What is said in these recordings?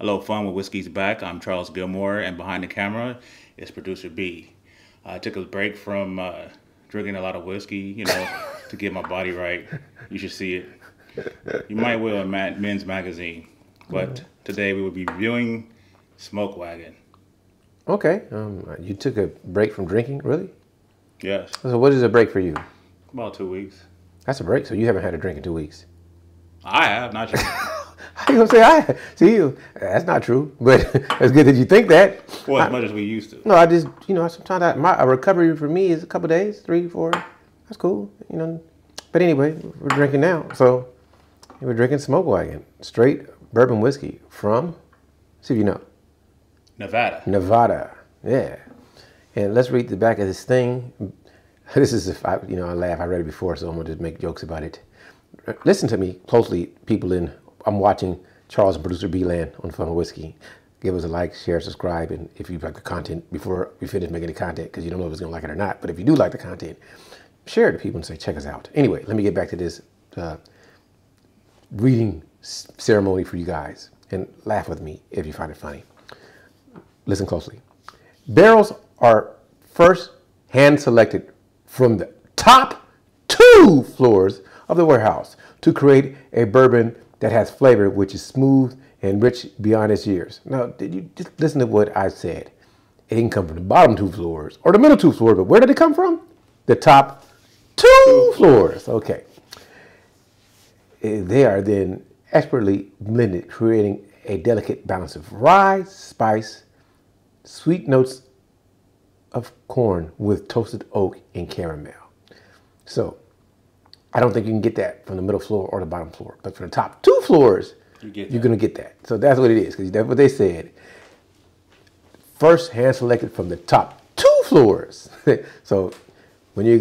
Hello, Fun with Whiskey's back. I'm Charles Gilmore, and behind the camera is producer B. I took a break from drinking a lot of whiskey, to get my body right. You should see it. You might will in Men's Magazine. But today we will be reviewing Smoke Wagon. Okay. You took a break from drinking, really? Yes, So what is a break for you? about 2 weeks. That's a break. So you haven't had a drink in 2 weeks. I have, not you. How you gonna say I see you? That's not true. But it's good that you think that. Well, as much as we used to. No, I just sometimes a recovery for me is a couple days, 3, 4. That's cool. But anyway, we're drinking now. So we're drinking Smoke Wagon, straight bourbon whiskey from, see if you know, Nevada. Nevada. Yeah. And let's read the back of this thing. This is I laugh. I read it before, so I'm gonna just make jokes about it. Listen to me closely, people I'm watching Charles and producer B-Land on Fun with Whiskey. Give us a like, share, subscribe, and if you like the content before we finish making the content, because you don't know if it's gonna like it or not. But if you do like the content, share it to people and say, check us out. Anyway, let me get back to this reading ceremony for you guys, and laugh with me if you find it funny. Listen closely. Barrels are first hand selected from the top 2 floors of the warehouse to create a bourbon that has flavor which is smooth and rich beyond its years. Now, did you just listen to what I said? It didn't come from the bottom 2 floors or the middle 2 floors, but where did it come from? The top 2 floors. Okay. They are then expertly blended, creating a delicate balance of rye, spice, sweet notes of corn with toasted oak and caramel. So, I don't think you can get that from the middle floor or the bottom floor. But from the top 2 floors, you're going to get that. So that's what it is, because that's what they said. First hand selected from the top 2 floors. So when you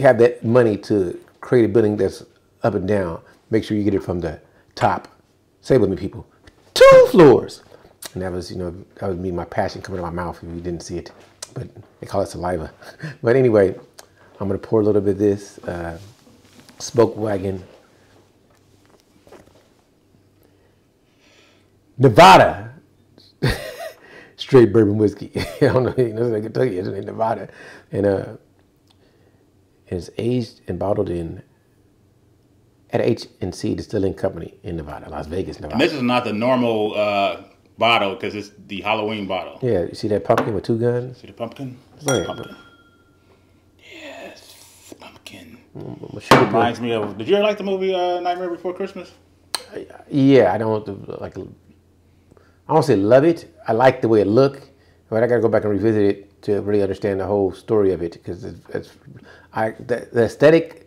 have that money to create a building that's up and down, make sure you get it from the top, say it with me people, 2 floors. And that was, that was me, my passion coming out of my mouth if you didn't see it. But they call it saliva. But anyway, I'm going to pour a little bit of this Smoke Wagon Nevada straight bourbon whiskey. I don't know, it's Kentucky, it's in Nevada. And it's aged and bottled at H&C Distilling Company in Nevada, Las Vegas, Nevada. And this is not the normal bottle, because it's the Halloween bottle. Yeah, you see that pumpkin with 2 guns? See the pumpkin? Yeah, Pumpkin. Yes, pumpkin. Reminds Me of. Did you ever like the movie Nightmare Before Christmas? Yeah, I don't like. I don't say love it. I like the way it looked, but I got to go back and revisit it to really understand the whole story of it, because the aesthetic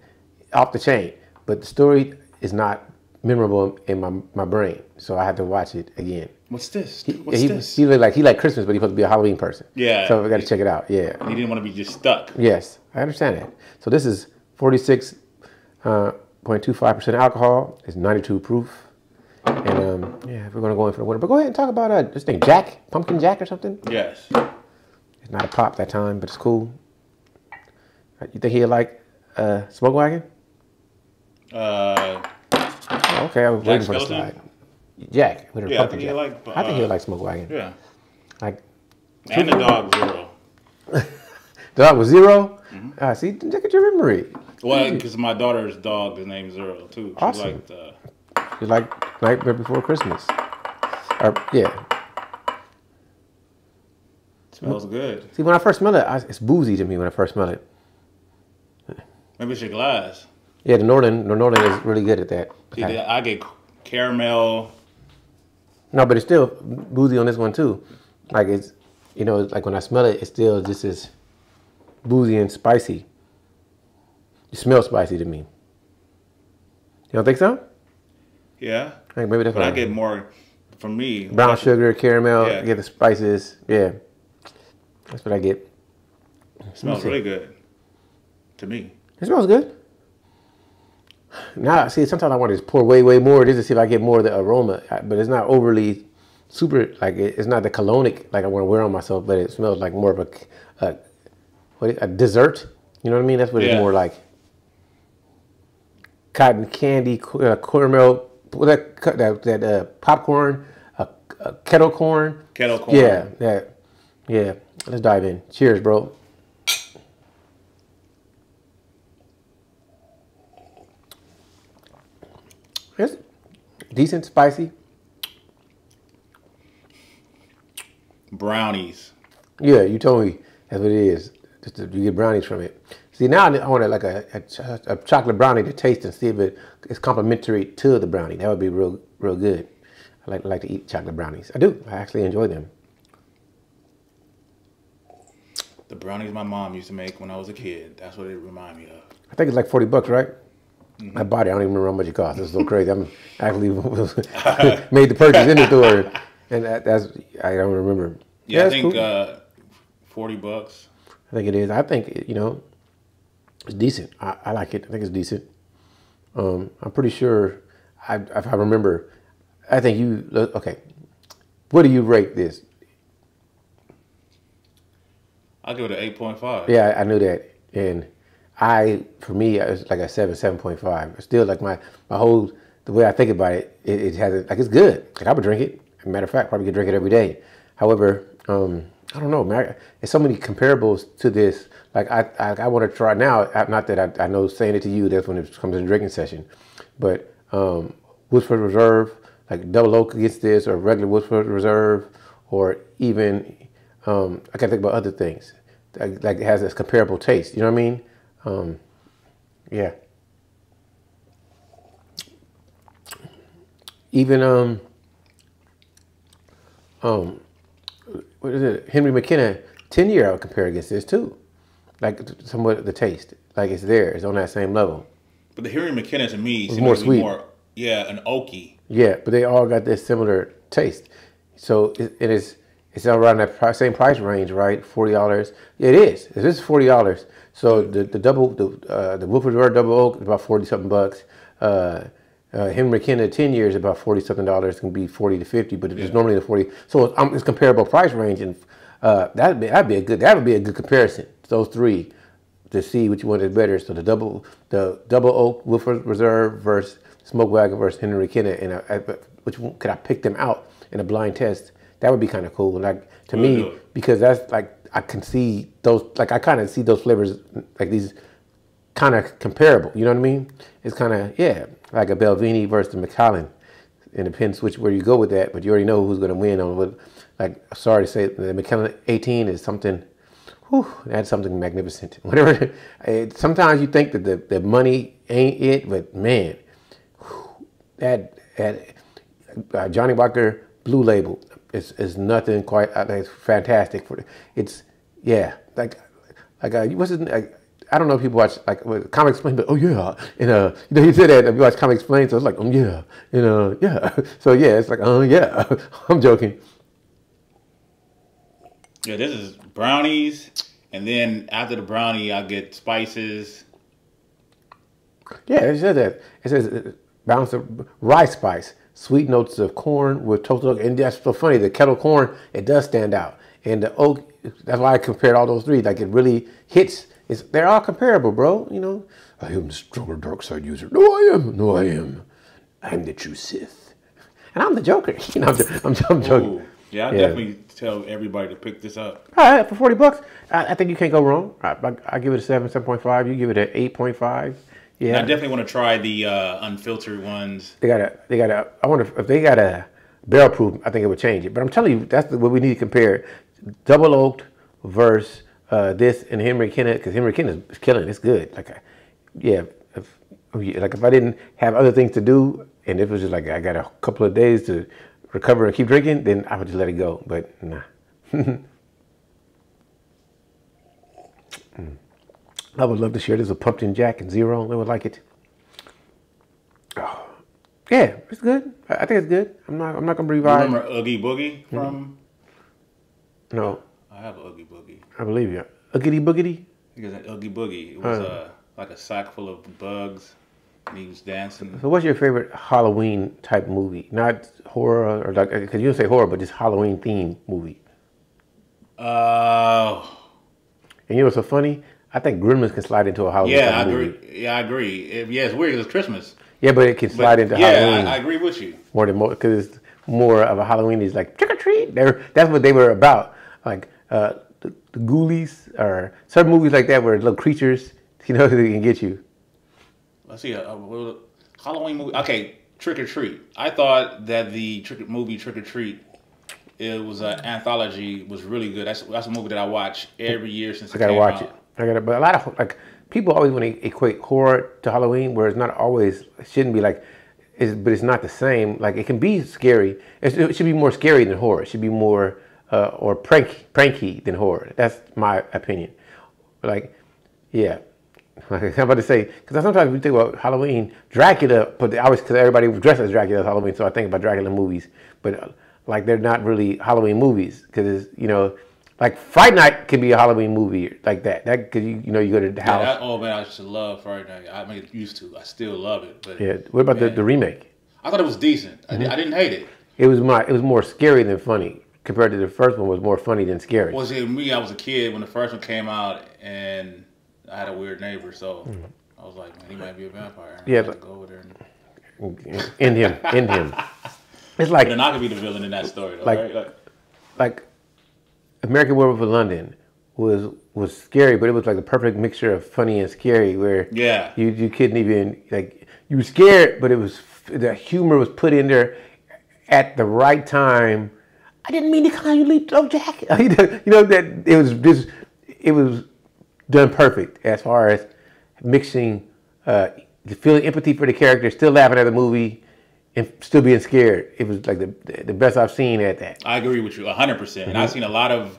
off the chain, but the story is not memorable in my brain, so I had to watch it again. What's this? He like Christmas, but he's supposed to be a Halloween person. Yeah. So I got to check it out. Yeah. He didn't want to be just stuck. Yes, I understand that. So this is 46.25% alcohol. It's 92 proof. And yeah, we're gonna go in for the winter. But go ahead and talk about this thing, Jack, Pumpkin Jack or something. Yes. It's not a pop that time, but it's cool. You think he'll like Smoke Wagon? Okay, I was waiting for the slide. Jack with her pumpkin Jack. I think he'll like Smoke Wagon. Yeah. Like. And the dog Zero. The dog was Zero. Mm-hmm. See, look at your memory. Well, because my daughter's dog is named Zero too. She Awesome. liked. She liked Nightmare Before Christmas. Yeah. Smells good. See, when I first smell it, it's boozy to me when I first smell it. Maybe it's your glass. Yeah, the Northern is really good at that. See, I get caramel. No, but it's still boozy on this one too. Like it's, like when I smell it, it's still just as boozy and spicy. It smells spicy to me. You don't think so? Yeah. Like maybe that's but I get more, from me. Brown sugar, caramel, yeah. Get the spices. Yeah. That's what I get. It smells really good to me. It smells good. Now, see, sometimes I want to just pour way, way more just to see if I get more of the aroma. But it's not overly super, like it's not the colonic like I want to wear on myself, but it smells like more of a dessert. You know what I mean? That's what it's more like. Cotton candy, caramel, that popcorn, kettle corn. Kettle corn. Yeah, yeah. Let's dive in. Cheers, bro. It's decent, spicy. Brownies. Yeah, you told me that's what it is. You get brownies from it. See, now I want like a chocolate brownie to taste and see if it's complementary to the brownie. That would be real good. I like to eat chocolate brownies. I do. I actually enjoy them. The brownies my mom used to make when I was a kid. That's what it reminded me of. I think it's like $40, right? Mm-hmm. I bought it. I don't even remember how much it cost. It's so crazy. I'm actually made the purchase in the store, and that's I don't remember. Yeah, I think cool. $40. I think it is. I think it's decent. I like it. I think it's decent. I'm pretty sure. If I remember, I think you okay. What do you rate this? I'll give it an 8.5. Yeah, I knew that, and for me, it's like a 7.5. It's still like my whole the way I think about it. It has like it's good. Like I would drink it. As a matter of fact, probably could drink it every day. However, I don't know, man. There's so many comparables to this. Like I want to try now. Not that I know saying it to you. That's when it comes in a drinking session. But Woodford Reserve, like double oak against this, or regular Woodford Reserve, or even I can think about other things. Like it has this comparable taste. You know what I mean? Yeah. Even what is it? Henry McKenna 10-year I would compare against this too. Like somewhat the taste. Like it's there. It's on that same level. But the Henry McKenna to me is more sweet. An oaky. Yeah, but they all got this similar taste. So it's around that same price range, right? $40. It is. It is $40. So the Woodford Reserve double oak is about 40 something bucks. Henry McKenna 10 years about 40 something dollars, can be 40 to 50, but it's normally the 40. So it's comparable price range, and that would be a good comparison. Those three to see which one is better. So the double oak Woodford Reserve versus Smoke Wagon versus Henry McKenna, and which one could I pick them out in a blind test? That would be kind of cool. Like to me, because that's like I can see those. Like I kind of see those flavors like these kind of comparable. You know what I mean? It's kind of like a Belvini versus the Macallan. It depends where you go with that, but you already know who's going to win on what. Like, sorry to say, the Macallan 18 is something. Whew, that's something magnificent. Whatever. Sometimes you think that the money ain't it, but man, that Johnny Walker Blue Label is nothing quite. It's fantastic for it's like what's his name? I don't know if people watch like Comic Explain, but and he said that if you watch Comic Explain, so it's like so it's like I'm joking. Yeah, this is brownies, and then after the brownie, I get spices. Yeah, it says that. It says balance of rice spice, sweet notes of corn with toasted oak, and that's so funny. The kettle corn, it does stand out, and the oak. That's why I compared all those three. Like it really hits. They're all comparable, bro. You know, I am the stronger dark side user. No, I am. I'm the true Sith, and I'm the Joker. I'm joking. Ooh. Yeah, I definitely tell everybody to pick this up. All right, for $40, I think you can't go wrong. I give it a 7.5. You give it an 8.5. Yeah, and I definitely want to try the unfiltered ones. They got a. I wonder if they got a barrel proof. I think it would change it. But I'm telling you, that's what we need to compare: double oaked versus this and Henry McKenna, because Henry McKenna is killing. It's good. Like, if I didn't have other things to do, and it was just like I got a couple of days to recover and keep drinking, then I would just let it go. But nah. I would love to share this with Pumpkin Jack and Zero. I would like it. Oh. Yeah, it's good. I think it's good. I'm not gonna revive. You remember Oogie Boogie from? No. I have Oogie Boogie. I believe you. Oogity Boogity? I think it's an Oogie Boogie. It was like a sack full of bugs, and he was dancing. So what's your favorite Halloween type movie? Not horror, or like, because you don't say horror, but just Halloween themed movie. And you know what's so funny? I think Gremlins can slide into a Halloween movie. I agree. It's weird because it's Christmas. Yeah, but it can slide into Halloween. Yeah, I agree with you. More because more of a Halloween is like trick or treat. That's what they were about. Like the Ghoulies or certain movies like that where little creatures, you know, they can get you. Let's see, Halloween movie. Okay, Trick or Treat. I thought that the movie Trick or Treat, it was an anthology, was really good. That's a movie that I watch every year since I gotta watch it. But a lot of like people always want to equate horror to Halloween, where it's not always. It shouldn't be like, but it's not the same. Like it can be scary. It should be more scary than horror. It should be more or pranky than horror. That's my opinion. Like, yeah. I'm about to say, because sometimes we think about Halloween, Dracula, but because everybody was dressed as Dracula at Halloween, so I think about Dracula movies, but like they're not really Halloween movies, because you know, like Fright Night can be a Halloween movie like that. That because you know you go to the house. Yeah, oh man, I used to love Fright Night. I mean, used to. I still love it. But yeah. What about the remake? I thought it was decent. Mm-hmm. I didn't hate it. It was more scary than funny compared to the first one. Was more funny than scary. Well, see, me, I was a kid when the first one came out, and I had a weird neighbor, so I was like, man, he might be a vampire. Yeah, I had to go over there and end him. It's like, but then I could be the villain in that story, though, like, right? Like American Werewolf in London was scary, but it was like the perfect mixture of funny and scary, where you couldn't even like you were scared, but it was the humor was put in there at the right time. I didn't mean to call you Lethal Jack. You know that it was done perfect as far as mixing feeling empathy for the character, still laughing at the movie, and still being scared. It was like the best I've seen at that. I agree with you 100%. And I've seen a lot of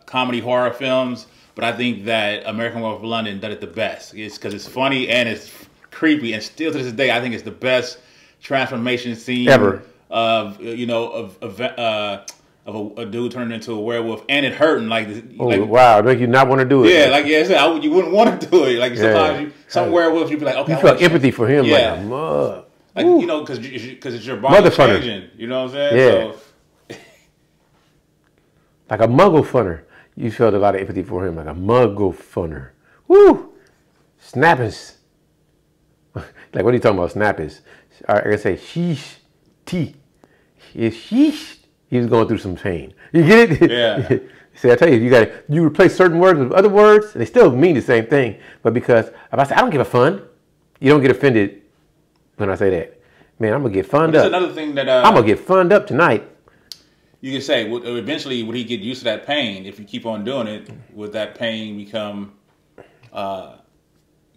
comedy horror films, but I think that American Werewolf in London did it the best. It's because it's funny and it's creepy, and still to this day, I think it's the best transformation scene ever of a dude turning into a werewolf, and it hurting like. Wow! Make you not want to do it. Yeah, like you wouldn't want to do it. Like sometimes some werewolves, you'd be like, okay, you feel empathy for him, yeah. Like a mug. Like, you know, because it's your body changing. You know what I'm saying? Yeah. So, like a muggle funner. You felt a lot of empathy for him, like a muggle funner. Woo! Snappers. Like, what are you talking about, snappers? I can say, sheesh, tea. Sheesh. He was going through some pain. You get it? Yeah. See, I tell you, you replace certain words with other words, and they still mean the same thing. But because if I say, I don't give a fun, you don't get offended when I say that. Man, I'm going to get funned up. Another thing that I'm going to get funned up tonight. You can say, eventually, would he get used to that pain? If you keep on doing it, would that pain become,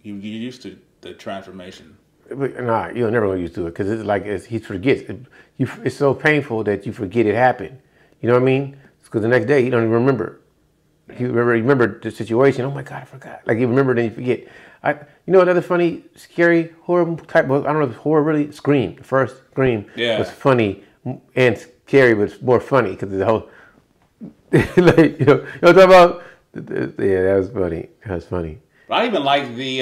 you get used to the transformation? Nah, you'll never get used to it, because it's like he forgets. It's so painful that you forget it happened. You know what I mean? Because the next day, you don't even remember. You remember the situation. Oh my God, I forgot. Like you remember, then you forget. You know another funny, scary horror type book? I don't know if it's horror really. Scream. The first Scream was funny and scary, but it's more funny because the whole, like, you know what I'm talking about? Yeah, that was funny. That was funny. I even like the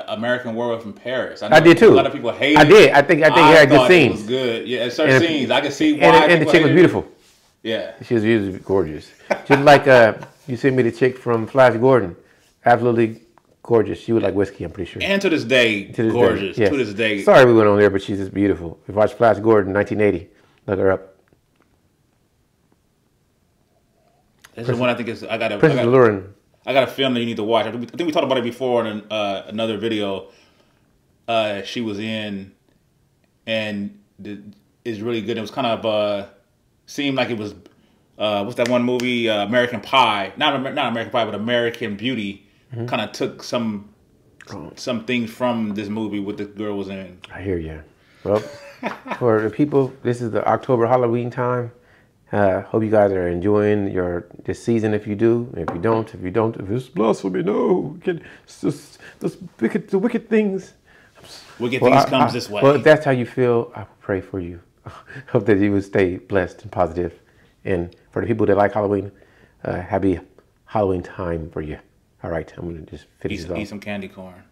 American Werewolf in Paris. I did too. A lot of people hate it. I did. I think it had good scenes. It was good. Yeah, certain scenes. I can see why. And the chick was beautiful. Yeah. She was gorgeous. Just like you sent me the chick from Flash Gordon. Absolutely gorgeous. She was like whiskey, I'm pretty sure. And to this day, gorgeous. Yes. To this day. Sorry we went on there, but she's just beautiful. If you watch Flash Gordon, 1980, look her up. This is one I think is. Princess Alluring. I got a film that you need to watch. I think we talked about it before in another video. She was in, and it's really good. It was kind of seemed like it was what's that one movie? American Pie. Not American Pie, but American Beauty. Mm-hmm. Kind of took some things from this movie what the girl was in. I hear you. Well, for the people, this is the October Halloween time. Hope you guys are enjoying this season. If you do, if it's blasphemy, no. It's just the wicked things. Wicked things comes this way. Well, if that's how you feel, I pray for you. Hope that you will stay blessed and positive. And for the people that like Halloween, happy Halloween time for you. All right, I'm gonna just finish this off. Eat some candy corn.